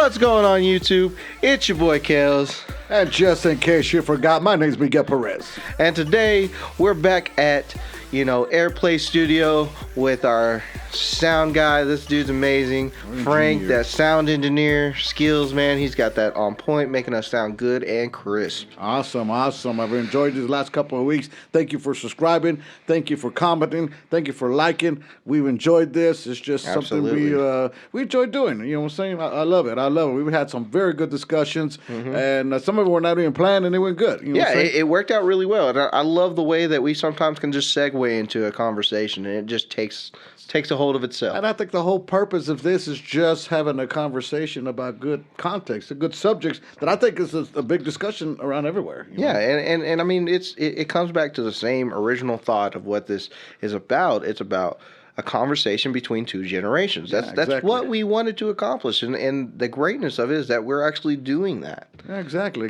What's going on, YouTube? It's your boy Kels. And just in case you forgot, my name's Miguel Perez. And today we're back at, Airplay Studio with our sound guy. This dude's amazing. Frank, that sound engineer skills, man. He's got that on point, making us sound good and crisp. Awesome. I've enjoyed these last couple of weeks. Thank you for subscribing. Thank you for commenting. Thank you for liking. We've enjoyed this. It's just something we enjoy doing. You know what I'm saying? I love it. We've had some very good discussions, and some of them were not even planned, and they went good. You know it worked out really well. And I love the way that we sometimes can just segue into a conversation, and it just takes a hold of itself. And I think the whole purpose of this is just having a conversation about good context, good subjects that I think is a big discussion around everywhere. Yeah, and I mean, it comes back to the same original thought of what this is about. It's about a conversation between two generations. That's what we wanted to accomplish, and the greatness of it is that we're actually doing that. Yeah, exactly.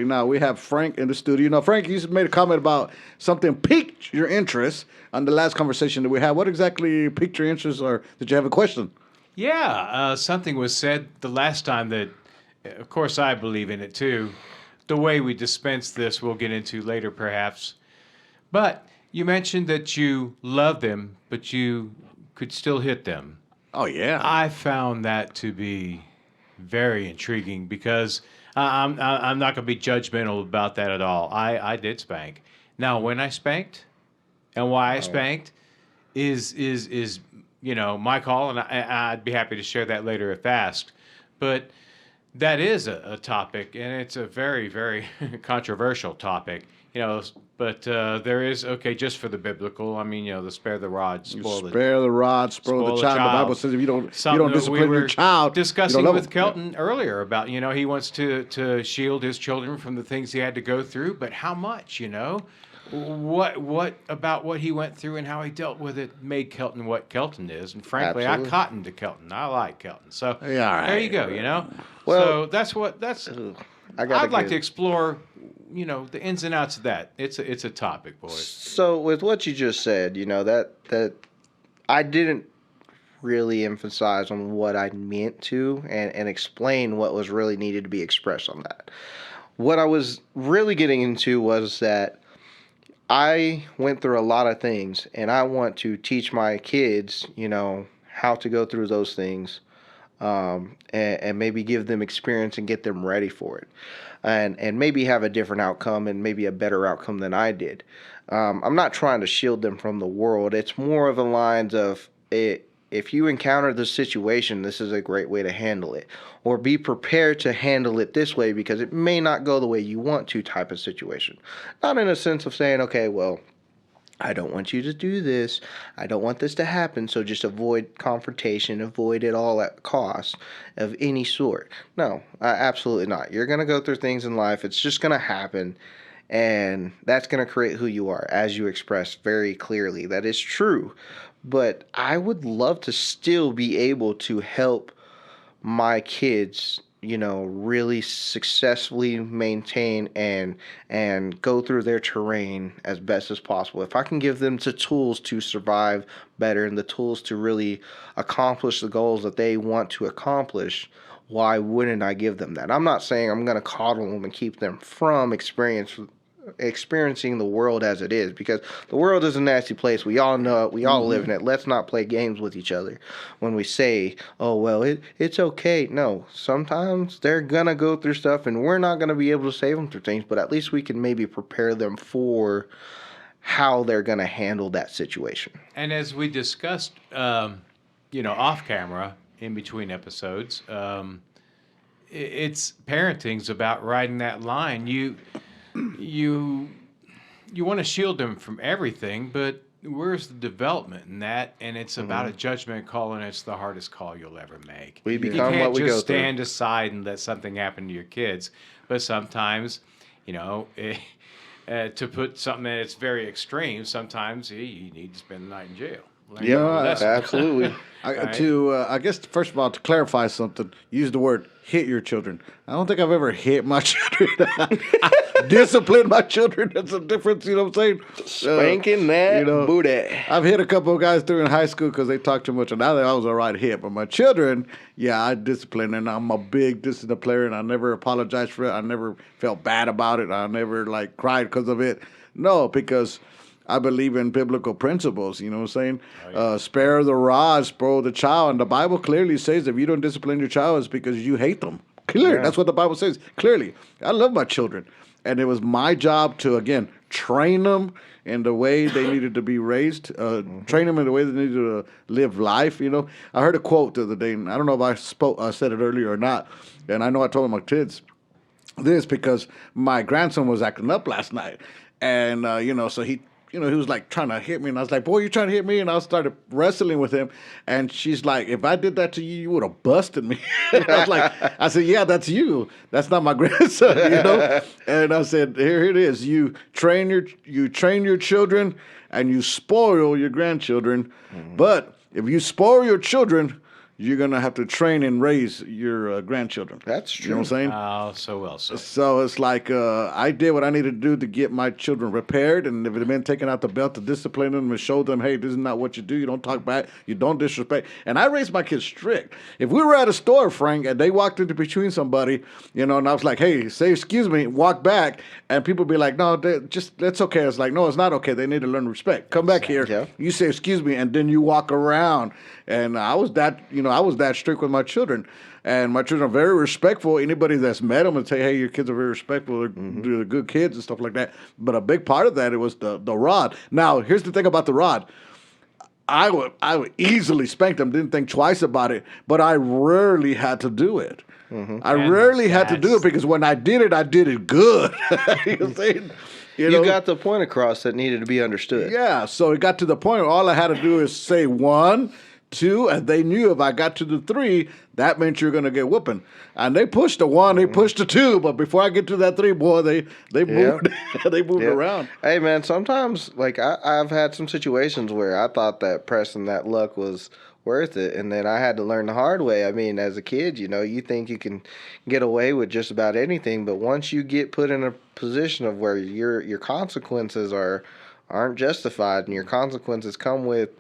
Now we have Frank in the studio. Now, Frank, you made a comment about something piqued your interest on the last conversation that we had. What exactly piqued your interest, or did you have a question? Yeah, something was said the last time that, of course, I believe in it too. The way we dispense this, we'll get into later perhaps. But you mentioned that you love them, but you could still hit them. Oh, yeah. I found that to be very intriguing because I'm not going to be judgmental about that at all. I did spank. Now, when I spanked and why I spanked is my call, and I'd be happy to share that later if asked. But that is a topic, and it's a very, very controversial topic. But there is, just for the biblical, the spare the rod, spoil the rod, spoil the child. The Bible says if you don't discipline your child, discussing with Kelton earlier about, he wants to shield his children from the things he had to go through, but how much, What about what he went through and how he dealt with it made Kelton what Kelton is? And frankly, Absolutely. I cottoned to Kelton. I like Kelton. So there you go, Well, so I'd like to explore, the ins and outs of that. It's a topic, boys. So with what you just said, that I didn't really emphasize on what I meant to and explain what was really needed to be expressed on that. What I was really getting into was that I went through a lot of things, and I want to teach my kids, how to go through those things, and maybe give them experience and get them ready for it, and maybe have a different outcome and maybe a better outcome than I did. I'm not trying to shield them from the world. It's more of the lines of if you encounter this situation, this is a great way to handle it. Or be prepared to handle it this way because it may not go the way you want to type of situation. Not in a sense of saying, okay, well, I don't want you to do this. I don't want this to happen. So just avoid confrontation, avoid it all at cost of any sort. No, absolutely not. You're going to go through things in life. It's just going to happen. And that's going to create who you are, as you expressed very clearly. That is true. But I would love to still be able to help my kids, really successfully maintain and go through their terrain as best as possible. If I can give them the tools to survive better and the tools to really accomplish the goals that they want to accomplish, why wouldn't I give them that? I'm not saying I'm going to coddle them and keep them from experiencing the world as it is, because the world is a nasty place. We all know it. We all live in it. Let's not play games with each other when we say, oh, well, it's okay. No, sometimes they're going to go through stuff and we're not going to be able to save them through things, but at least we can maybe prepare them for how they're going to handle that situation. And as we discussed, off camera in between episodes, it's parenting's about riding that line. You want to shield them from everything, but where's the development in that? And it's about a judgment call, and it's the hardest call you'll ever make. We become what we go through. You can't just stand aside and let something happen to your kids. But sometimes, to put something that's very extreme, sometimes you need to spend the night in jail. Yeah, absolutely. I guess, first of all, to clarify something, use the word hit your children. I don't think I've ever hit my children. discipline my children. That's a difference, you know what I'm saying? Spanking that booty. I've hit a couple of guys through in high school because they talk too much, and now I was a right hit. But my children, yeah, I discipline, and I'm a big discipline player, and I never apologize for it. I never felt bad about it. I never cried because of it. No, because I believe in biblical principles. You know what I'm saying? Oh, yeah. Spare the rod, spoil the child, and the Bible clearly says if you don't discipline your child, it's because you hate them. Clearly, that's what the Bible says. Clearly, I love my children, and it was my job to again train them in the way they needed to be raised, train them in the way they needed to live life. You know, I heard a quote the other day, and I don't know if I said it earlier or not, and I know I told my kids this because my grandson was acting up last night, and so he was trying to hit me, and I was like, boy, you trying to hit me? And I started wrestling with him, and she's like, if I did that to you, you would have busted me. I said, yeah, that's you. That's not my grandson, And I said, here it is. You train your children, and you spoil your grandchildren. Mm-hmm. But if you spoil your children, you're going to have to train and raise your grandchildren. That's true. You know what I'm saying? Oh, so well said. So it's I did what I needed to do to get my children repaired. And if it meant taking out the belt to discipline them and show them, hey, this is not what you do. You don't talk back. You don't disrespect. And I raised my kids strict. If we were at a store, Frank, and they walked into between somebody, and I was like, hey, say excuse me, walk back. And people be like, no, that's okay. It's like, no, it's not okay. They need to learn respect. Come back here. Yeah. You say excuse me, and then you walk around. And I was that strict with my children. And my children are very respectful. Anybody that's met them and say, hey, your kids are very respectful. They're good kids and stuff like that. But a big part of that, it was the rod. Now, here's the thing about the rod. I would easily spank them, didn't think twice about it, but I rarely had to do it. Mm-hmm. I rarely had to do it because when I did it good. You know what I'm saying? You got the point across that needed to be understood. Yeah, so it got to the point where all I had to do is say 1, 2, and they knew if I got to the 3, that meant you're going to get whooping. And they pushed the 1, they pushed the 2, but before I get to that 3, boy, they moved, they moved around. Hey, man, sometimes, I've had some situations where I thought that pressing that luck was worth it, and then I had to learn the hard way. I mean, as a kid, you think you can get away with just about anything, but once you get put in a position of where your consequences aren't justified, and your consequences come with,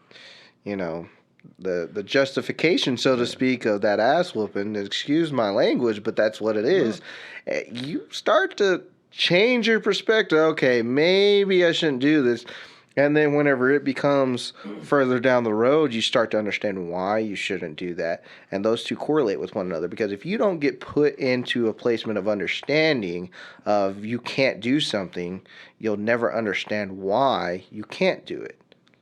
the justification, so to speak, of that ass whooping, excuse my language, but that's what it is. You start to change your perspective. Okay, maybe I shouldn't do this. And then whenever it becomes further down the road, you start to understand why you shouldn't do that. And those two correlate with one another. Because if you don't get put into a placement of understanding of you can't do something, you'll never understand why you can't do it.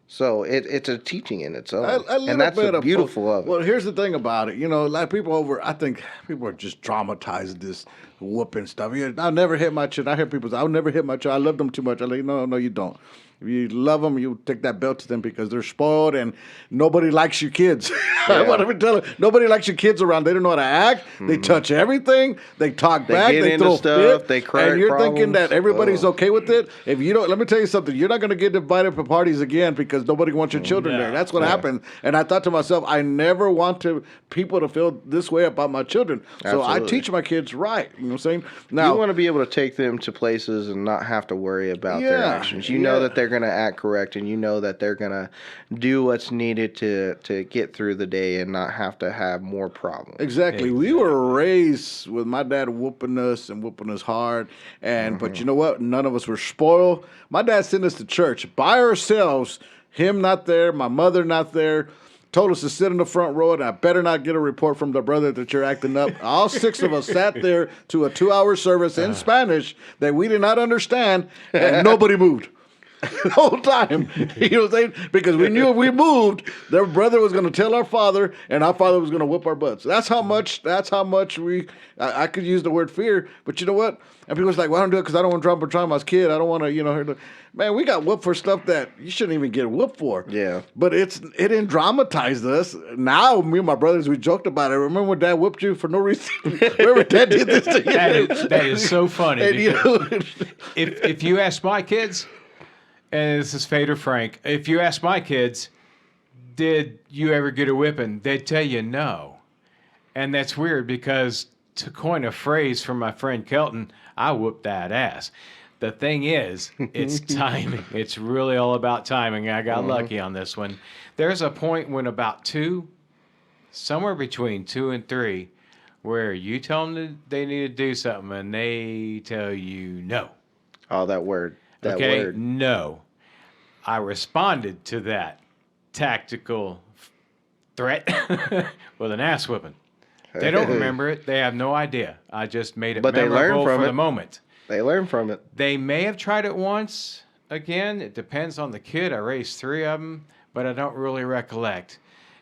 So it's a teaching in its own. And that's the beautiful of it. Well, here's the thing about it. I think people are just dramatizing this whooping stuff. I'll never hit my child. I hear people say, I'll never hit my child. I love them too much. I'm like, no, you don't. If you love them, you take that belt to them because they're spoiled and nobody likes your kids. Yeah. What am I telling you? Nobody likes your kids around. They don't know how to act. Mm-hmm. They touch everything. They talk back. They throw stuff. They cry. And you're thinking that everybody's okay with it. If you don't, let me tell you something. You're not going to get invited for parties again because nobody wants your children there. That's what happened. And I thought to myself, I never want people to feel this way about my children. Absolutely. So I teach my kids right. You know what I'm saying? Now, you want to be able to take them to places and not have to worry about their actions. You know that they're going to act correct, and you know that they're going to do what's needed to get through the day and not have to have more problems. Exactly. We were raised with my dad whooping us and whooping us hard, but you know what? None of us were spoiled. My dad sent us to church by ourselves, him not there, my mother not there. Told us to sit in the front row, and I better not get a report from the brother that you're acting up. All 6 of us sat there to a 2-hour service in Spanish that we did not understand, and nobody moved. The whole time. You know what I'm saying? Because we knew if we moved, their brother was going to tell our father, and our father was going to whip our butts. That's how much I could use the word fear, but you know what? And people was like, well, I don't do it because I don't want to drop a traumatized kid. I don't want to, hurt. Man, we got whooped for stuff that you shouldn't even get whooped for. Yeah. But it didn't dramatize us. Now, me and my brothers, we joked about it. Remember when Dad whooped you for no reason? Remember Dad did this to you? That is so funny. And, if you ask my kids, and this is Fade or Frank, if you ask my kids, did you ever get a whipping? They'd tell you no. And that's weird because to coin a phrase from my friend Kelton, I whooped that ass. The thing is, it's timing. It's really all about timing. I got lucky on this one. There's a point when about 2, somewhere between 2 and 3, where you tell them that they need to do something and they tell you no. Oh, that word. That Okay, word. no. I responded to that tactical threat with an ass whipping. They don't remember it. They have no idea. I just made it But they learn memorable from for it. the moment. They learn from it. They may have tried it once. Again, it depends on the kid. I raised 3 of them, but I don't really recollect.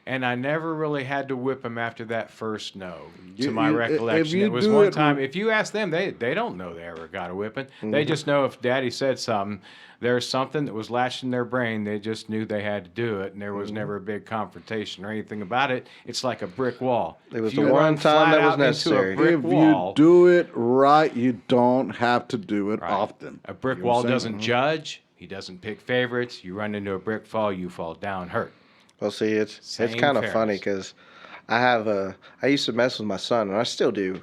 And I never really had to whip them after that first no, to my recollection. It was one time. If you ask them, they don't know they ever got a whipping. They just know if Daddy said something, there's something that was latched in their brain. They just knew they had to do it, and there was never a big confrontation or anything about it. It's like a brick wall. It was If the you one run time flat that was out into a necessary. brick If wall, you do it right, you don't have to do it Right. often. A brick You know what wall I'm saying? doesn't judge. He doesn't pick favorites. You run into a brick fall, you fall down hurt. Well, see, it's Same kind of fairness. funny because I used to mess with my son, and I still do,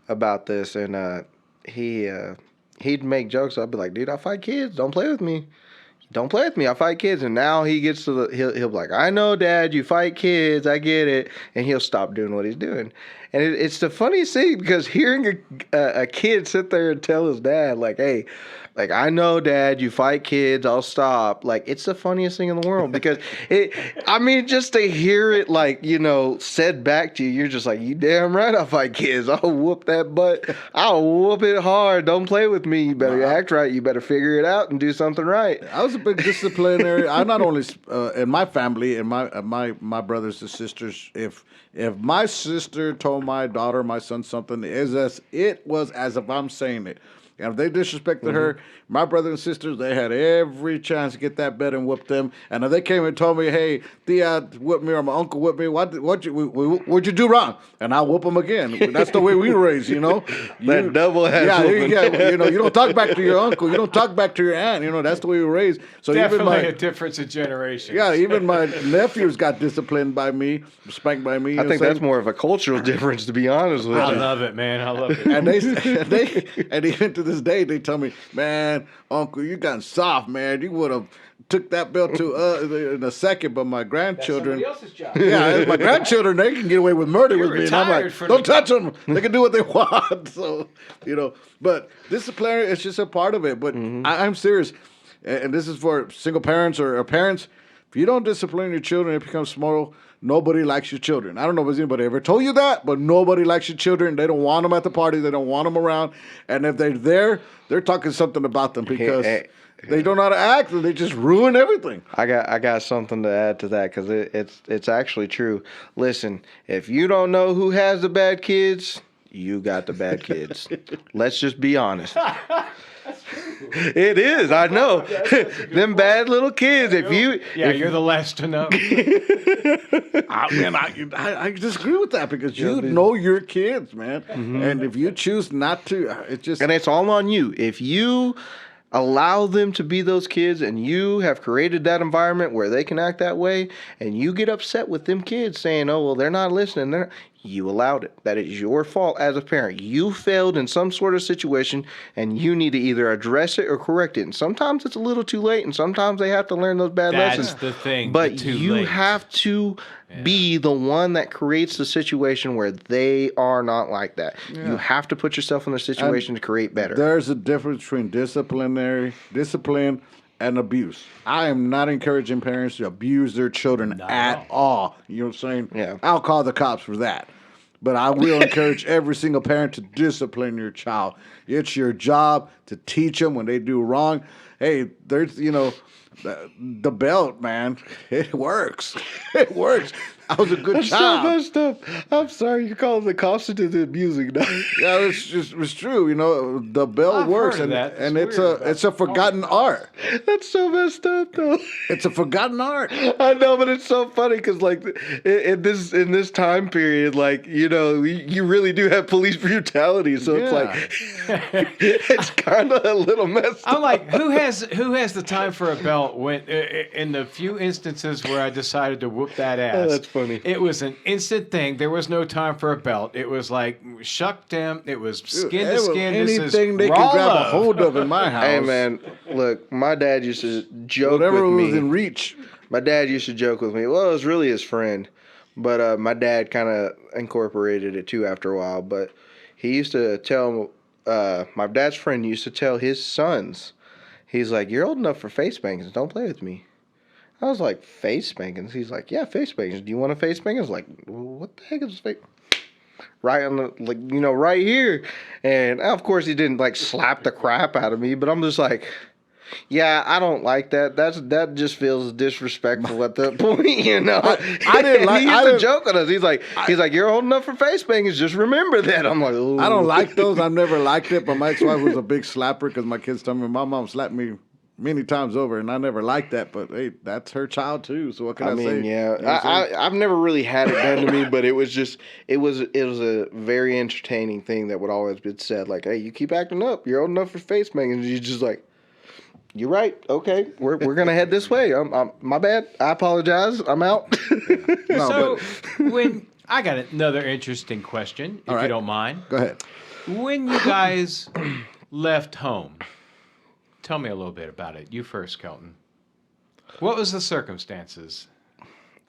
about this, and he'd make jokes. I'd be like, dude, I fight kids. Don't play with me. Don't play with me. I fight kids. And now he gets to he'll be like, I know, Dad, you fight kids. I get it. And he'll stop doing what he's doing. And it's the funniest thing because hearing a kid sit there and tell his dad, like, hey, like, I know, Dad, you fight kids. I'll stop. Like, it's the funniest thing in the world because just to hear it, like, said back to you, you're just like, you damn right I fight kids. I'll whoop that butt. I'll whoop it hard. Don't play with me. You better act right. You better figure it out and do something right. I was a big disciplinary. I not only in my family and my brothers and sisters. If my sister told my daughter, my son something, it was as if I'm saying it. And if they disrespected her, my brothers and sisters, they had every chance to get that bed and whoop them. And if they came and told me, hey, Thea whipped me or my uncle whipped me, what'd you do wrong? And I'll whoop them again. That's the way we were raised, That double ass whooping. You don't talk back to your uncle. You don't talk back to your aunt. That's the way we were raised. So Definitely a difference in generations. Yeah, even my nephews got disciplined by me, spanked by me. I think that's more of a cultural difference, to be honest with you. I love it, man. I love it. And even to this day, they tell me, man, Uncle, you got soft, man. You would have took that belt to in a second, but my grandchildren. That's somebody else's job. Yeah, my grandchildren, they can get away with murder with me. And I'm like, don't touch them. They can do what they want. So, but disciplinary is just a part of it. But I'm serious. And this is for single parents or parents. If you don't discipline your children, it becomes small. Nobody likes your children. I don't know if anybody ever told you that, but nobody likes your children. They don't want them at the party. They don't want them around. And if they're there, they're talking something about them because they don't know how to act and they just ruin everything. I got something to add to that because it's actually true. Listen, if you don't know who has the bad kids, you got the bad kids. Let's just be honest. It is. I know. Them bad little kids. You're the last to know. I disagree with that because you know your kids, man. And if you choose not to, and it's all on you. If you allow them to be those kids and you have created that environment where they can act that way and you get upset with them kids saying, oh, well, they're not listening. You allowed it. That is your fault as a parent. You failed in some sort of situation and you need to either address it or correct it. And sometimes it's a little too late and sometimes they have to learn those bad lessons. That's the thing. But you have to be the one that creates the situation where they are not like that. Yeah. You have to put yourself in the situation to create better. There's a difference between discipline and abuse. I am not encouraging parents to abuse their children at all. You know what I'm saying? Yeah. I'll call the cops for that. But I will encourage every single parent to discipline your child. It's your job to teach them when they do wrong. Hey, there's, the belt, man. It works. It works. I was a good child. So messed up. I'm sorry, you're calling the cops into the music now. Yeah, it's true. The bell works, and it's a forgotten art. That's so messed up, though. It's a forgotten art. I know, but it's so funny because, like, in this time period, like, you really do have police brutality, so it's like it's kind of a little messed up. I'm like, who has the time for a belt when in the few instances where I decided to whoop that ass? Oh, that's funny. funny. It was an instant thing. There was no time for a belt. It was like shuck them. It was skin to skin. Anything they can grab a hold of in my house. Hey man, look, my dad used to joke whatever with me. was in reach. My dad used to joke with me. Well, it was really his friend, but my dad kind of incorporated it too after a while. But he used to tell my dad's friend used to tell his sons, he's like, "You're old enough for face spankings. Don't play with me." I was like, "Face spankings?" He's like, "Yeah, face spankings. Do you want a face spanking?" I was like, "What the heck is face?" Right on the right here, and of course he didn't like slap the crap out of me, but I'm just like. Yeah, I don't like that. That just feels disrespectful at that point, you know. I didn't like. He used to joke on us. He's like, you're old enough for face spankings. Just remember that. I'm like, ooh. I don't like those. I've never liked it. But my ex-wife was a big slapper because my kids tell me my mom slapped me many times over, and I never liked that. But hey, that's her child too. So what can I say? I mean, yeah, You know I've never really had it done to me, but it was a very entertaining thing that would always be said. Like, hey, you keep acting up. You're old enough for face spankings. You just like. You're right. Okay, we're gonna head this way. My bad. I apologize. I'm out. No, when I got another interesting question, if you don't mind. Go ahead. When you guys left home, tell me a little bit about it. You first, Kelton. What was the circumstances?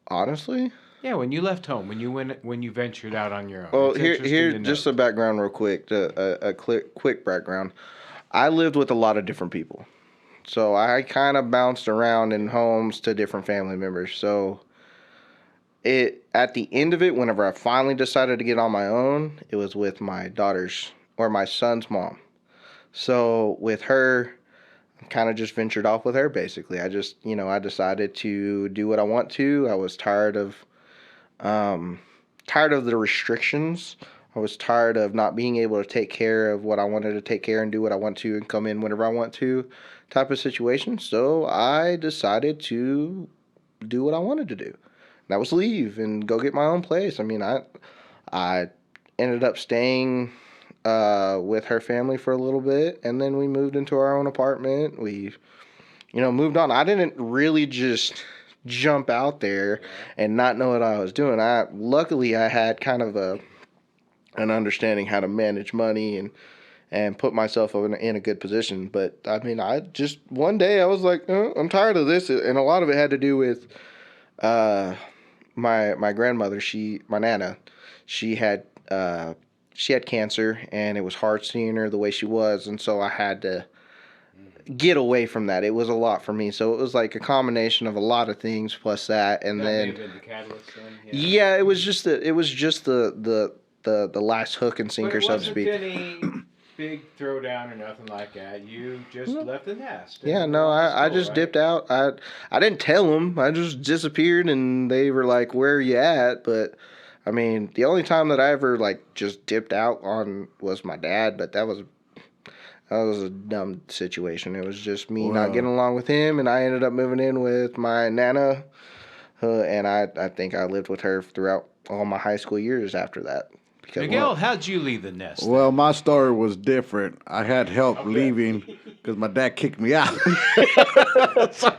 Honestly. Yeah, when you left home, when you ventured out on your own. Well, here, just a background, real quick. A quick background. I lived with a lot of different people. So I kind of bounced around in homes to different family members. So at the end of it, whenever I finally decided to get on my own, it was with my daughter's or my son's mom. So with her, I kind of just ventured off with her basically. I just, I decided to do what I want to. I was tired of the restrictions. I was tired of not being able to take care of what I wanted to take care and do what I want to and come in whenever I want to type of situation. So I decided to do what I wanted to do. And that was leave and go get my own place. I mean, I ended up staying with her family for a little bit, and then we moved into our own apartment. We, moved on. I didn't really just jump out there and not know what I was doing. Luckily I had kind of an understanding how to manage money and put myself in a good position. But I mean, I just one day I was like, I'm tired of this, and a lot of it had to do with my grandmother. My nana, she had cancer, and it was hard seeing her the way she was, and so I had to get away from that. It was a lot for me, so it was like a combination of a lot of things plus that, and then the catalyst then? Yeah, it was just the last hook and sinker, so to speak. Any big throwdown or nothing like that. You just left the nest. Yeah, no, I just dipped out. I didn't tell them. I just disappeared, and they were like, "Where are you at?" But I mean, the only time that I ever like just dipped out on was my dad, but that was a dumb situation. It was just me not getting along with him, and I ended up moving in with my nana, and I think I lived with her throughout all my high school years after that. Miguel, how'd you leave the nest? Well, my story was different. I had help leaving because my dad kicked me out.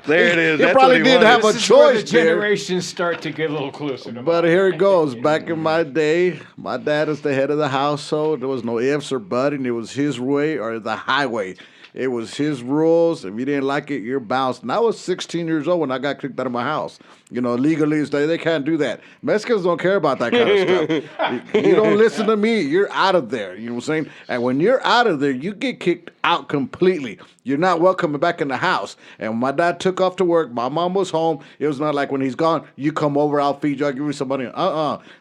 There it is. He probably didn't have a This is where choice the there. generations start to get a little closer to But here it goes. Back in my day, my dad is the head of the household. There was no ifs or buts. It was his way or the highway. It was his rules. If you didn't like it, you're bounced. And I was 16 years old when I got kicked out of my house. Legally, they can't do that. Mexicans don't care about that kind of stuff. You don't listen to me, you're out of there. You know what I'm saying? And when you're out of there, you get kicked out completely. You're not welcome back in the house. And when my dad took off to work, my mom was home. It was not like when he's gone, you come over, I'll feed you, I'll give you some money.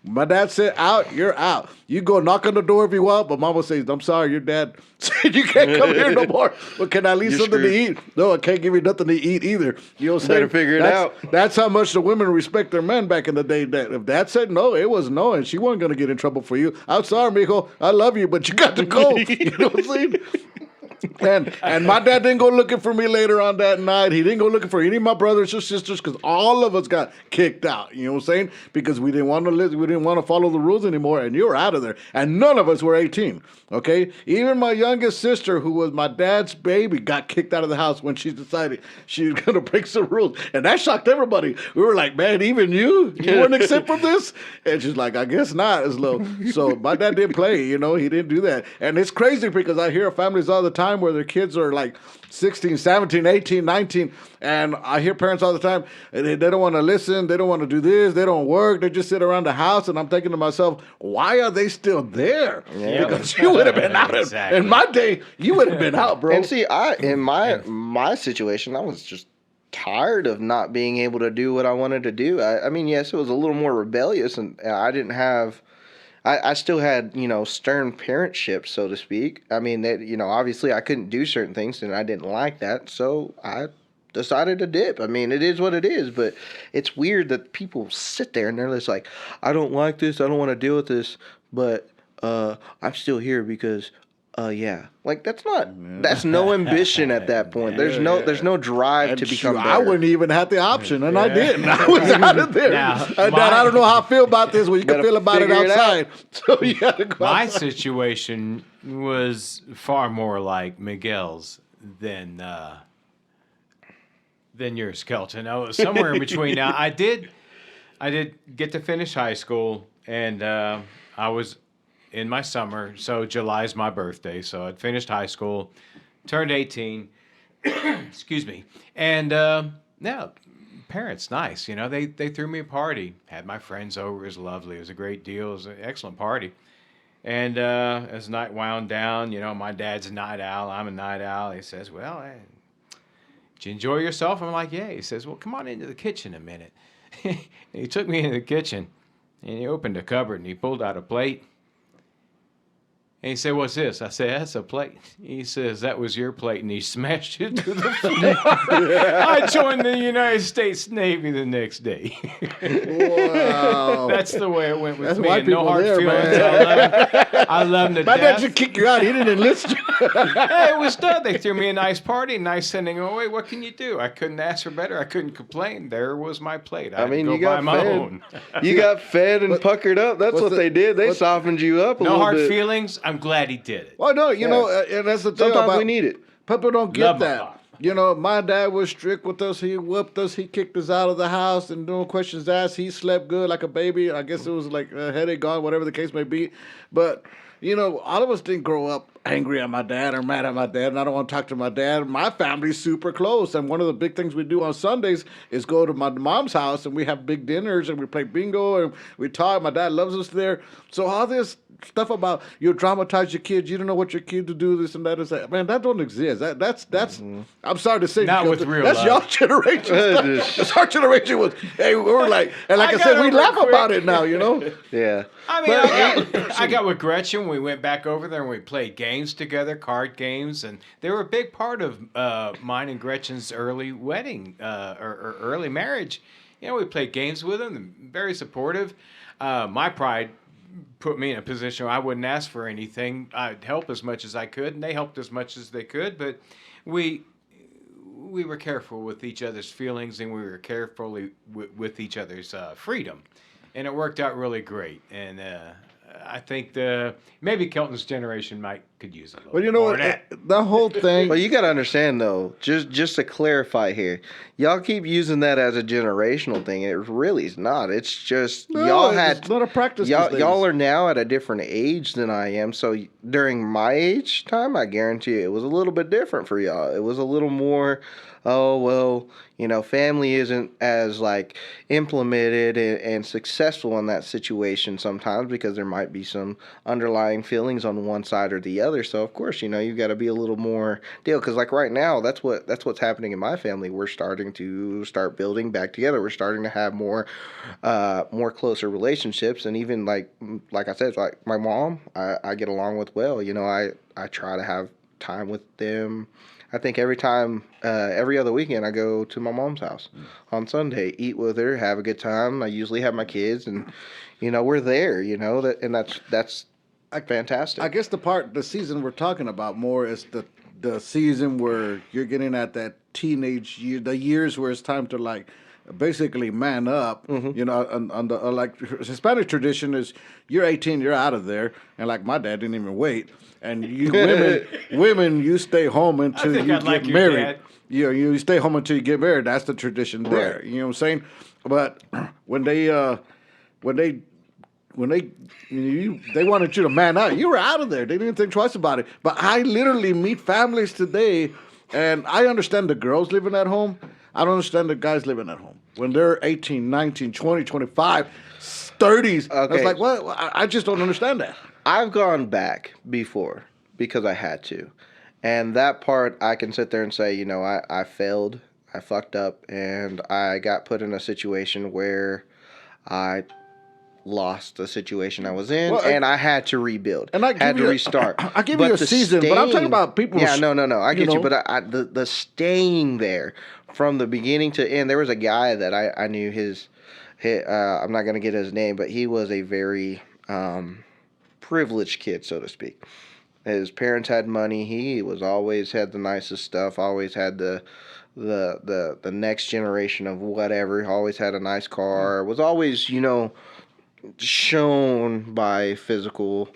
My dad said out, you're out. You go knock on the door if you want, but mama says, I'm sorry, your dad said you can't come here no more. Well, can I leave something to eat? No, I can't give you nothing to eat either. You know what I'm saying? Better figure it out. That's how much the women respect their men back in the day. That if dad said no, it was no, and she wasn't going to get in trouble for you. I'm sorry, mijo. I love you, but you got to go. You know what I'm saying? And my dad didn't go looking for me later on that night. He didn't go looking for any of my brothers or sisters because all of us got kicked out. You know what I'm saying? Because we didn't want to listen, we didn't want to follow the rules anymore, and you were out of there. And none of us were 18. Okay, even my youngest sister, who was my dad's baby, got kicked out of the house when she decided she was gonna break some rules, and that shocked everybody. We were like, "Man, even you weren't exempt from this?" And she's like, "I guess not." As low. So my dad didn't play. You know, he didn't do that. And it's crazy because I hear families all the time where their kids are like 16, 17, 18, 19, and I hear parents all the time, they don't want to listen, they don't want to do this, they don't work, they just sit around the house, and I'm thinking to myself, why are they still there? Yeah. Because you would have been out. Exactly. In my day, you would have been out, bro. And see, in my situation, I was just tired of not being able to do what I wanted to do. I mean, yes, it was a little more rebellious, and I didn't have. I still had, stern parentship, so to speak. I mean, that, obviously I couldn't do certain things and I didn't like that. So I decided to dip. I mean, it is what it is, but it's weird that people sit there and they're just like, I don't like this. I don't want to deal with this, but I'm still here because yeah. Like that's no ambition at that point. There's no drive And to become better. I wouldn't even have the option, and I didn't. I was out of there. Now, Dad, I don't know how I feel about this. Well, you can Better feel about it figure it out. outside. So you got to go My outside. situation was far more like Miguel's than yours, Kelton. I was somewhere in between. Now, I did get to finish high school, and I was in my summer. So July's my birthday. So I'd finished high school, turned 18. Excuse me. And now, parents, nice. They threw me a party. Had my friends over. It was lovely. It was a great deal. It was an excellent party. And as the night wound down, my dad's a night owl. I'm a night owl. He says, well, hey, did you enjoy yourself? I'm like, yeah. He says, well, come on into the kitchen a minute. And he took me into the kitchen, and he opened a cupboard, and he pulled out a plate. And he said, what's this? I said, that's a plate. He says, that was your plate. And he smashed it to the floor. I joined the United States Navy the next day. Wow. That's the way it went with That's me. white And no people hard there, feelings. man. I love him to My dad death. should kick you out. He didn't enlist you. Hey, it was done. They threw me a nice party, nice sending away. What can you do? I couldn't ask for better. I couldn't complain. There was my plate. I mean, had to you go buy got my fed. own. You got fed and puckered up. That's what they did. They softened you up a No little hard bit. feelings. I'm glad he did it. Well, no, and that's the thing Sometimes about we need it. people don't get Love my that. pop. My dad was strict with us. He whooped us. He kicked us out of the house and no questions asked. He slept good like a baby. I guess it was like a headache gone, whatever the case may be. But, all of us didn't grow up angry at my dad or mad at my dad, and I don't want to talk to my dad. My family's super close, and one of the big things we do on Sundays is go to my mom's house, and we have big dinners, and we play bingo, and we talk. My dad loves us there. So all this stuff about you traumatize your kids, you don't know what your kids to do, this and that, man, that don't exist. That's I'm sorry to say, Not because with real that's love. y'all generation stuff. That's our generation was, hey, we were like, and like I, got said, we over laugh it quick. about it now, Yeah. I mean, I got with Gretchen. We went back over there and we played games together, card games, and they were a big part of mine and Gretchen's early wedding or early marriage. We played games with them, very supportive. My pride put me in a position where I wouldn't ask for anything. I'd help as much as I could, and they helped as much as they could, but we were careful with each other's feelings, and we were careful with each other's freedom. And it worked out really great. And I think maybe Kelton's generation could use a little Well, more of that. the whole thing. Well, you got to understand though, just to clarify here, y'all keep using that as a generational thing. It really is not. It's just it's not a practice. y'all are now at a different age than I am. So during my age time, I guarantee you, it was a little bit different for y'all. It was a little more, oh well, family isn't as like implemented and successful in that situation sometimes because there might be some underlying feelings on one side or the other. So of course, you got to be a little more deal, because like right now, that's what's happening in my family. We're starting to building back together. We're starting to have more closer relationships, and even like I said, like my mom, I get along with well. I try to have time with them. I think every other weekend I go to my mom's house on Sunday, eat with her, have a good time. I usually have my kids, and we're there. That's fantastic. I guess the season we're talking about more is the season where you're getting at that teenage year, the years where it's time to like basically man up. You know, on the like Hispanic tradition is you're 18, you're out of there, and like my dad didn't even wait. And you women, you stay home until you get married. Dad. You stay home until you get married. That's the tradition there. Right. You know what I'm saying? But when they they wanted you to man out, you were out of there. They didn't think twice about it. But I literally meet families today, and I understand the girls living at home. I don't understand the guys living at home. When they're 18, 19, 20, 25, 30s, Okay. it's like, what? I just don't understand that. I've gone back before because I had to. And that part, I can sit there and say, you know, I failed, I fucked up, and I got put in a situation where I lost the situation I was in, Well, and I had to rebuild. And I had give to you restart. I give you a the season, but I'm talking about people. Yeah, no, I get you. know. But the staying there from the beginning to end. There was a guy that I knew I'm not going to get his name, but he was a very privileged kid, so to speak. His parents had money. He was always had the nicest stuff. Always had the next generation of whatever. Always had a nice car. Was always, you know, shown by physical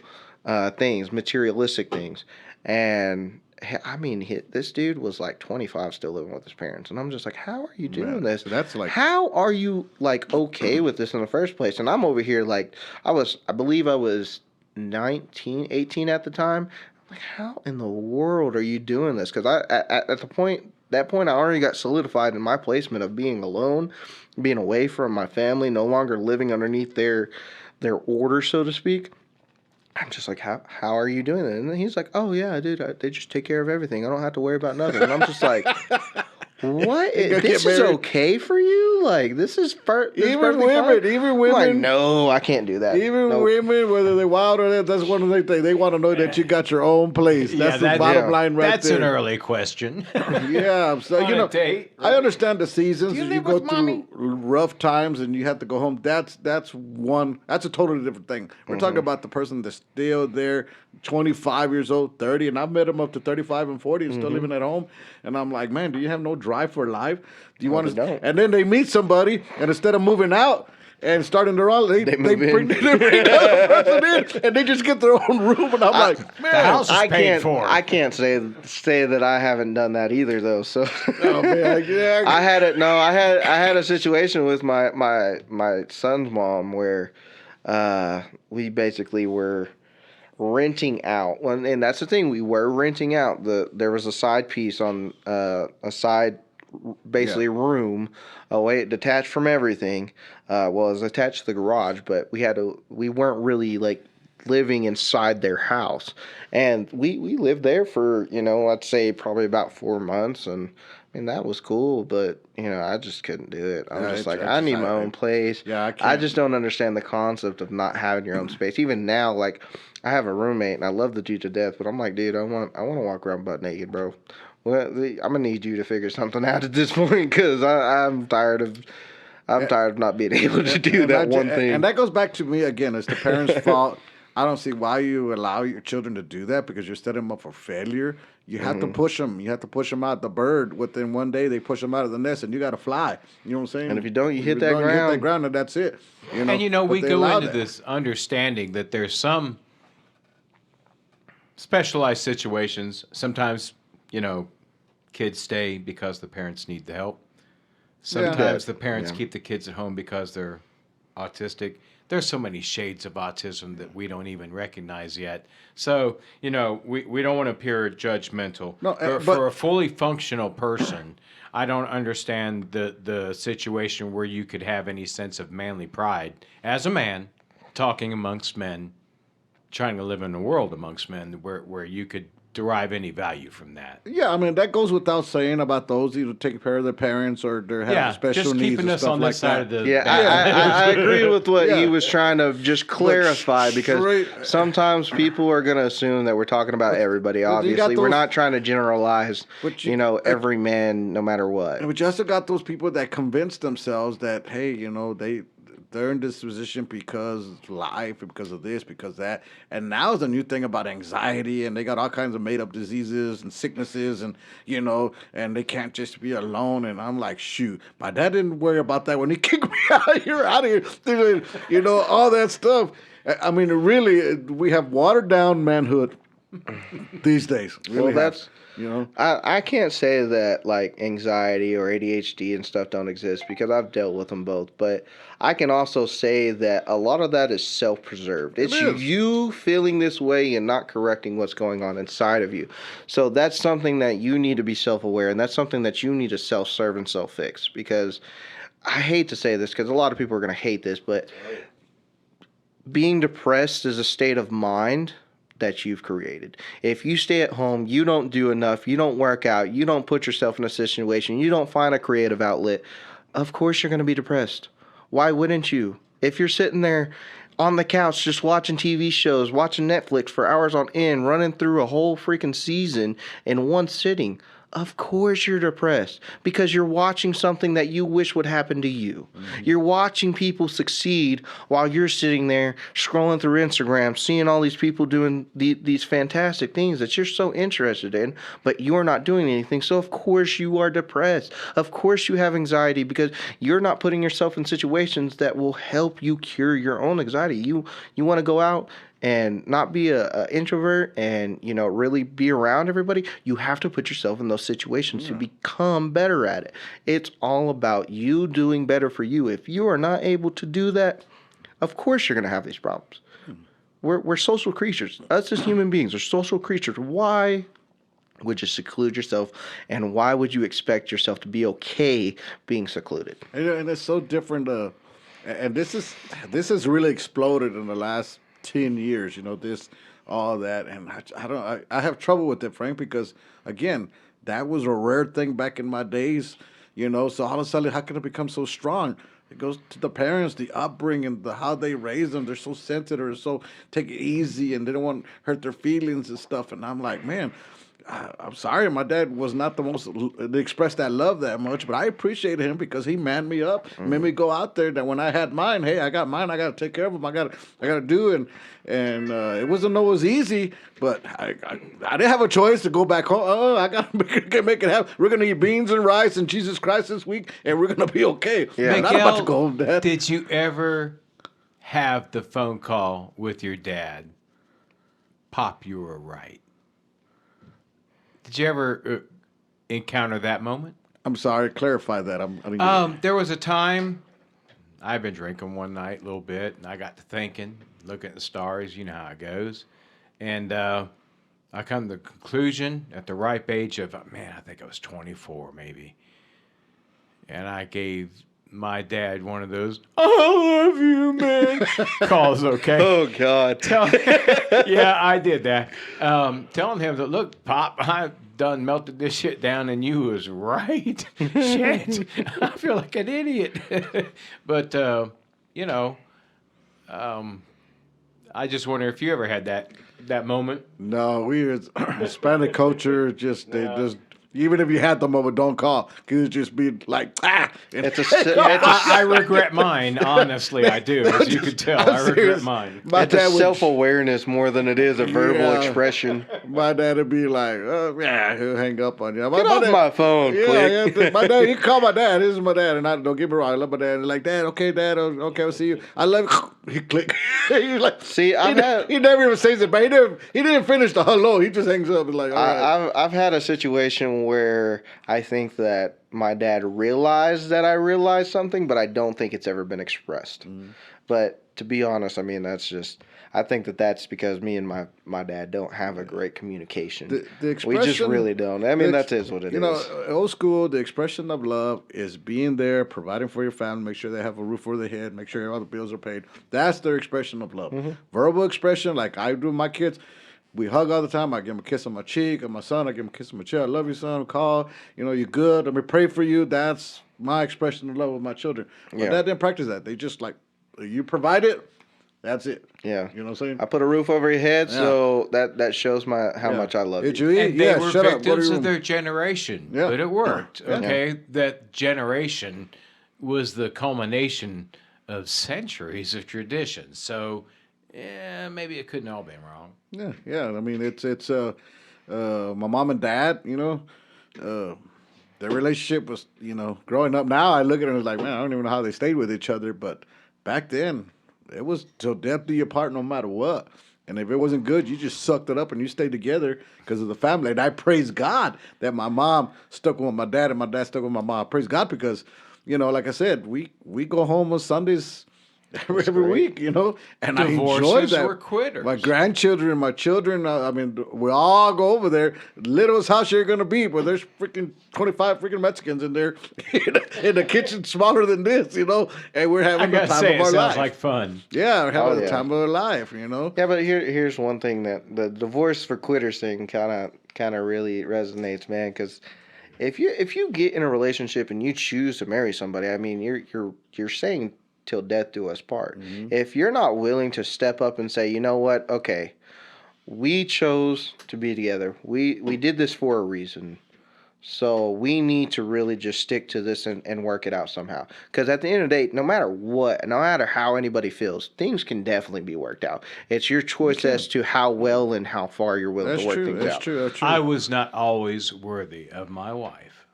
things, materialistic things. And I mean, this dude was like 25 still living with his parents. And I'm just like, how are you doing this? So that's like, How are you like okay with this in the first place? And I'm over here like, I believe I was 19, 18 at the time. I'm like, how in the world are you doing this? Because at that point, I already got solidified in my placement of being alone, being away from my family, no longer living underneath their order, so to speak. I'm just like, how are you doing it? And then he's like, oh yeah, dude, they just take care of everything. I don't have to worry about nothing. And I'm just like, what? This is okay for you? Like, this is even women, like, no, I can't do that. Even Nope. women, whether they're wild or not, that's one of the things. They want to know that you got your own place. That's the bottom line right that's there. an early question. Yeah, so On you a know, date, I understand the seasons. Do you You live go with through mommy? rough times and you have to go home. That's a totally different thing. We're talking about the person that's still there, 25 years old, 30, and I've met them up to 35 and 40 and still living at home. And I'm like, man, do you have no drive for life? Do you want to? don't. And then they meet somebody, and instead of moving out and starting their own, they move bring in. another person in, and they just get their own room. And I'm like, man, the house is I paid can't. for. I can't say that I haven't done that either, though. So oh man, yeah, I had it. No, I had a situation with my son's mom where we basically were renting out. And that's the thing. We were renting out. There was a side piece on a side, basically room away detached from everything. Well, it was attached to the garage, but we weren't really like living inside their house, and we lived there for, you know, I'd say probably about 4 months. And I mean, that was cool, but you know, I just couldn't do it. I'm just like, I need my own place. Yeah, I I can't. just don't understand the concept of not having your own space. Even now, like, I have a roommate and I love the dude to death, but I'm like, dude, I want to walk around butt naked, bro. Well, I'm gonna need you to figure something out at this point, because I'm tired of not being able to do that one thing. And that goes back to me again. It's the parents' fault. I don't see why you allow your children to do that, because you're setting them up for failure. You have to push them. You have to push them out. The bird, within one day, they push them out of the nest, and you got to fly. You know what I'm saying? And if you don't, you hit If that don't, you hit that ground. ground, and that's it. You know? And you know, But we they go allow into that. this understanding that there's some specialized situations. Sometimes, you know, kids stay because the parents need the help. Sometimes the parents keep the kids at home because they're autistic. There's so many shades of autism that we don't even recognize yet. So, you know, we don't want to appear judgmental. No, but for a fully functional person, I don't understand the situation where you could have any sense of manly pride as a man, talking amongst men, trying to live in a world amongst men where you could derive any value from that. Yeah, I mean, that goes without saying about those who take care of their parents or they have special just needs keeping and us stuff on like this side that. of the Yeah, battle. I agree with what Yeah. he was trying to just clarify, because straight- sometimes people are going to assume that we're talking about everybody. but you got Obviously, we're those- not trying to generalize, But you know, every man, no matter what. And we just got those people that convince themselves that, hey, you know, they're in this position because life, and because of this, because that. And now is a new thing about anxiety, and they got all kinds of made up diseases and sicknesses, and and they can't just be alone. And I'm like, shoot, my dad didn't worry about that when he kicked me out of here. All that stuff. I mean, really, we have watered down manhood these days. Really that's. I can't say that like anxiety or ADHD and stuff don't exist because I've dealt with them both. But I can also say that a lot of that is self-preserved. It's you feeling this way and not correcting what's going on inside of you. So that's something that you need to be self-aware, and that's something that you need to self-serve and self-fix. Because I hate to say this because a lot of people are going to hate this, but being depressed is a state of mind that you've created. If you stay at home, you don't do enough, you don't work out, you don't put yourself in a situation, you don't find a creative outlet, of course you're going to be depressed. Why wouldn't you? If you're sitting there on the couch just watching TV shows, watching Netflix for hours on end, running through a whole freaking season in one sitting, of course you're depressed because you're watching something that you wish would happen to you. Mm-hmm. You're watching people succeed while you're sitting there scrolling through Instagram, seeing all these people doing these fantastic things that you're so interested in, but you're not doing anything. So of course you are depressed. Of course you have anxiety because you're not putting yourself in situations that will help you cure your own anxiety. You want to go out and not be a introvert and really be around everybody. You have to put yourself in those situations to become better at it. It's all about you doing better for you. If you are not able to do that, of course you're going to have these problems. We're social creatures. Us as human beings are social creatures. Why would you seclude yourself, and why would you expect yourself to be okay being secluded? And it's so different. And this has really exploded in the last 10 years, all that. And I have trouble with it, Frank, because again, that was a rare thing back in my days, so all of a sudden, how can it become so strong? It goes to the parents, the upbringing, how they raise them. They're so sensitive, so take it easy, and they don't want to hurt their feelings and stuff. And I'm like, man, I'm sorry, my dad was not the most to express that love that much, but I appreciated him because he manned me up, made me go out there. That when I had mine, hey, I got mine, I got to take care of them, I got to do, and it wasn't always easy, but I didn't have a choice to go back home. Oh, I got to make it happen. We're gonna eat beans and rice and Jesus Christ this week, and we're gonna be okay. Yeah. I'm not about to go home, Dad. Did you ever have the phone call with your dad? Pop, you were right. Did you ever encounter that moment? I'm sorry, clarify that. I didn't get it. There was a time I've been drinking one night a little bit, and I got to thinking, looking at the stars, you know how it goes. And I come to the conclusion at the ripe age of, I think I was 24 maybe. And I gave my dad one of those, I love you, man, calls, okay? Oh, God. Yeah, I did that. Telling him that, look, Pop, I done melted this shit down and you was right. Shit, I feel like an idiot. But, I just wonder if you ever had that moment. No, we Hispanic culture, even if you had the moment, don't call. Because it just be like, I regret mine, honestly, I do. As you could tell, I regret mine. It's a self-awareness more than it is a verbal expression. My dad would be like, oh, yeah, he'll hang up on you. Get off my phone, quick. Yeah, my dad, you can call my dad. This is my dad. And don't get me wrong, I love my dad. Like, Dad, okay, I'll see you. I love you. He click. He's like, see, he never even says it, but he didn't finish the hello. He just hangs up and like, all right. I've had a situation where I think that my dad realized that I realized something, but I don't think it's ever been expressed. But to be honest, I think that's because me and my dad don't have a great communication. The expression, we just really don't. That is what it is. Old school, the expression of love is being there, providing for your family, make sure they have a roof over their head, make sure all the bills are paid. That's their expression of love. Mm-hmm. Verbal expression, like I do with my kids, we hug all the time. I give him a kiss on my cheek. And my son, I give him a kiss on my cheek. I love you, son. Call. You're good. Let me pray for you. That's my expression of love with my children. But Dad didn't practice that. They just like, you provide it, that's it. Yeah. You know what I'm saying? I put a roof over your head, so that shows how much I love you. And they were victims of their generation, but it worked. Okay, that generation was the culmination of centuries of tradition. So, yeah, maybe it couldn't all been wrong. Yeah, yeah. I mean, it's my mom and dad. Their relationship was, growing up. Now I look at it and it's like, man, I don't even know how they stayed with each other. But back then, it was till death do you part, no matter what. And if it wasn't good, you just sucked it up and you stayed together because of the family. And I praise God that my mom stuck with my dad and my dad stuck with my mom. I praise God because, like I said, we go home on Sundays every week, and I enjoy Divorces that. were quitters. My grandchildren, my children, I mean, we all go over there. Littlest house you're going to be, but there's freaking 25 freaking Mexicans in there in the kitchen smaller than this, and we're having the time of our sounds life. like fun. Yeah, we're having the yeah. time of our life, Yeah, but here's one thing that the divorce for quitters thing kind of really resonates, man, because if you get in a relationship and you choose to marry somebody, I mean, you're saying till death do us part. Mm-hmm. If you're not willing to step up and say, you know what, okay, we chose to be together. We did this for a reason. So we need to really just stick to this and work it out somehow. Because at the end of the day, no matter what, no matter how anybody feels, things can definitely be worked out. It's your choice as to how well and how far you're willing to work things That's out. true. That's true. I was not always worthy of my wife.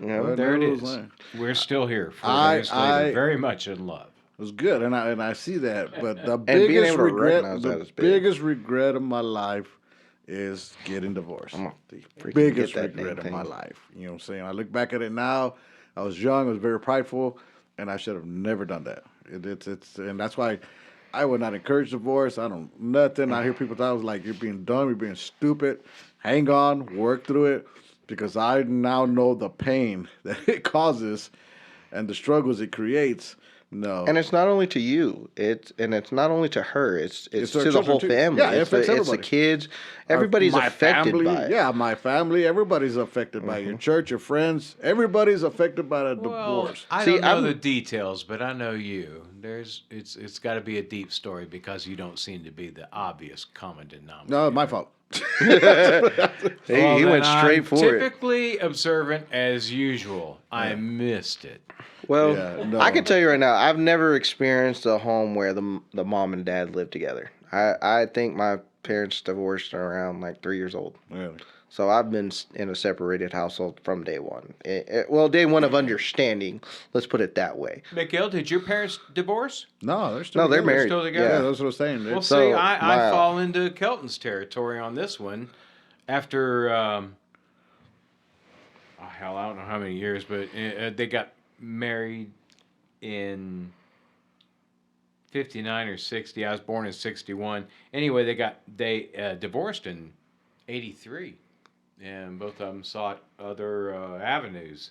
Yeah, There it is. We're still here 4 days later, very much in love. It was good, and I see that. But the being biggest able to regret, recognize that the is big. biggest regret of my life is getting divorced. The biggest regret of my life. You know what I'm saying? I look back at it now. I was young. I was very prideful, and I should have never done that. It's and that's why I would not encourage divorce. I don't nothing. I hear people talk, I was like, you're being dumb. You're being stupid. Hang on, work through it, because I now know the pain that it causes and the struggles it creates. No. And it's not only to you. It's not only to her. It's to the whole too. family. Yeah, it affects it's the everybody. kids. Everybody's My affected family, by it. Yeah, my family. Everybody's affected by it. Your church, your friends. Everybody's affected by the divorce. I See, don't know I'm- the details, but I know you. It's got to be a deep story because you don't seem to be the obvious common denominator. No, my fault. He went straight for it. Typically observant as usual. I missed it. Well, Yeah, no. I can tell you right now, I've never experienced a home where the mom and dad live together. I think my parents divorced around like 3 years old. Really? So I've been in a separated household from day one. Well, day one of understanding. Let's put it that way. Miguel, did your parents divorce? No, they're still No, they're together. married. Still together? Yeah, Yeah. that's what I was saying. Well, So, see, I wow. fall into Kelton's territory on this one. After, hell, I don't know how many years, but they got married in 59 or 60. I was born in 61. Anyway, they divorced in 83, and both of them sought other avenues.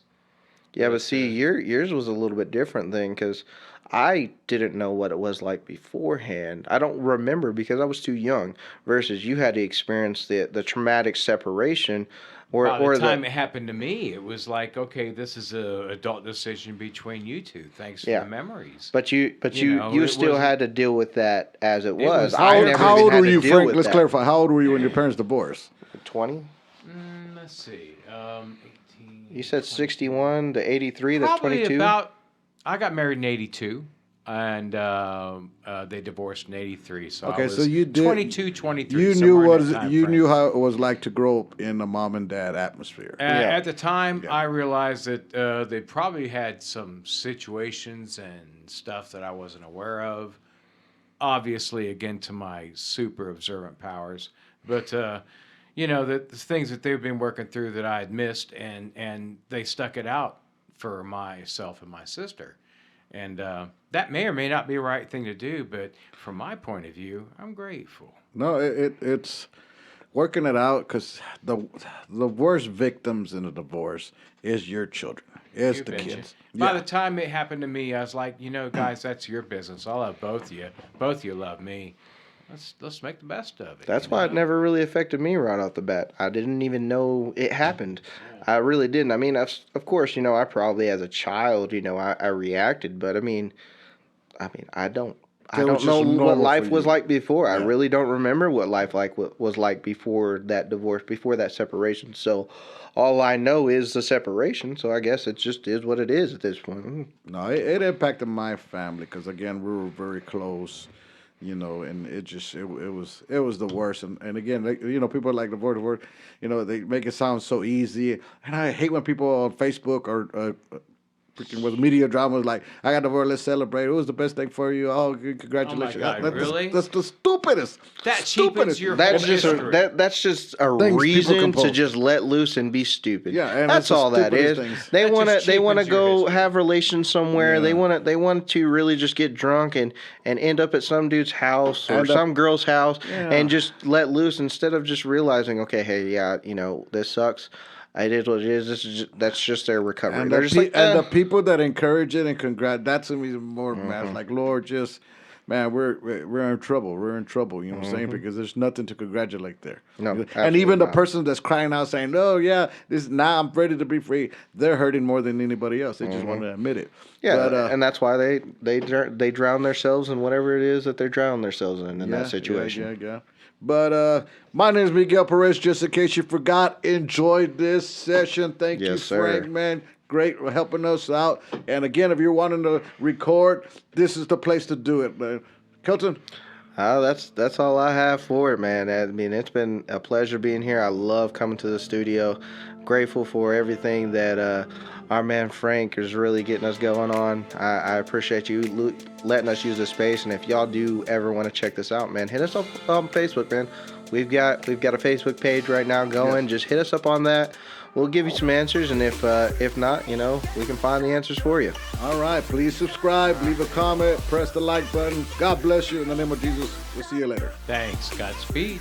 Yeah, but see, yours was a little bit different then because I didn't know what it was like beforehand. I don't remember because I was too young. Versus you had to experience the traumatic separation, By the time it happened to me, it was like, okay, this is a adult decision between you two. Thanks for the memories. But you it still was- had to deal with that as it was. was- I never How even old had were to you, deal Frank? with Let's that. clarify. How old were you when your parents divorced? 20. Let's see, 18. You said 61 to 83. That's Probably 22. about. I got married in 82, and they divorced in 83. So Okay, I was so you did 22, 23. You somewhere knew in that time you frame. knew how it was like to grow up in a mom and dad atmosphere. At the time, Yeah. I realized that they probably had some situations and stuff that I wasn't aware of. Obviously, again, to my super observant powers. But, the things that they've been working through that I had missed, and they stuck it out for myself and my sister. And that may or may not be the right thing to do, but from my point of view, I'm grateful. No, it's working it out because the worst victims in a divorce is your children. It's You the betcha. kids. By Yeah. the time it happened to me, I was like, guys, that's your business. I love both of you. Both of you love me. Let's make the best of it. That's why it never really affected me right off the bat. I didn't even know it happened. I really didn't. I mean, of course, I probably as a child, I reacted, but I I It was don't know just what normal life for was you. like before. I Yeah. really don't remember what life was like before that divorce, before that separation. So all I know is the separation. So I guess it just is what it is at this point. No, it impacted my family because again we were very close, and it was the worst. And again, people are like divorce, they make it sound so easy, and I hate when people on Facebook or freaking with media dramas like, I got divorced, let's celebrate. It was the best thing for you. Oh, congratulations! God, really? That's the stupidest. That stupidest. cheapens your That's whole just history. that's just a Things people reason can to post. just let loose and be stupid. Yeah, and that's it's the all that is. stupidest things. They That want to just they want to cheapens your go history. have relations somewhere. Yeah. They want to really just get drunk and end up at some dude's house or And some girl's house Yeah. and just let loose instead of just realizing, okay, hey, yeah, this sucks. It is what it is. That's just their recovery. And They're the, just like, and the people that encourage it and that's to me more mad. It's like, Lord, just man, we're in trouble. We're in trouble. You know what I'm saying? Because there's nothing to congratulate there. No, And absolutely even the not. person that's crying out saying, "Oh yeah, this now I'm ready to be free," they're hurting more than anybody else. They just want to admit it. Yeah, But, and that's why they drown themselves in whatever it is that they're drowning themselves in that situation. Yeah. But my name is Miguel Perez. Just in case you forgot, enjoyed this session. Thank you, Yes, sir. Frank, man. Great for helping us out. And again, if you're wanting to record, this is the place to do it, man. Kelton? That's all I have for it, man. I mean, it's been a pleasure being here. I love coming to the studio. Grateful for everything that our man Frank is really getting us going on. I appreciate you letting us use this space. And if y'all do ever want to check this out, man, hit us up on Facebook, man. We've got a Facebook page right now going. Yes. Just hit us up on that. We'll give you some answers, and if not, we can find the answers for you. All right. Please subscribe, leave a comment, press the like button. God bless you. In the name of Jesus, we'll see you later. Thanks. Godspeed.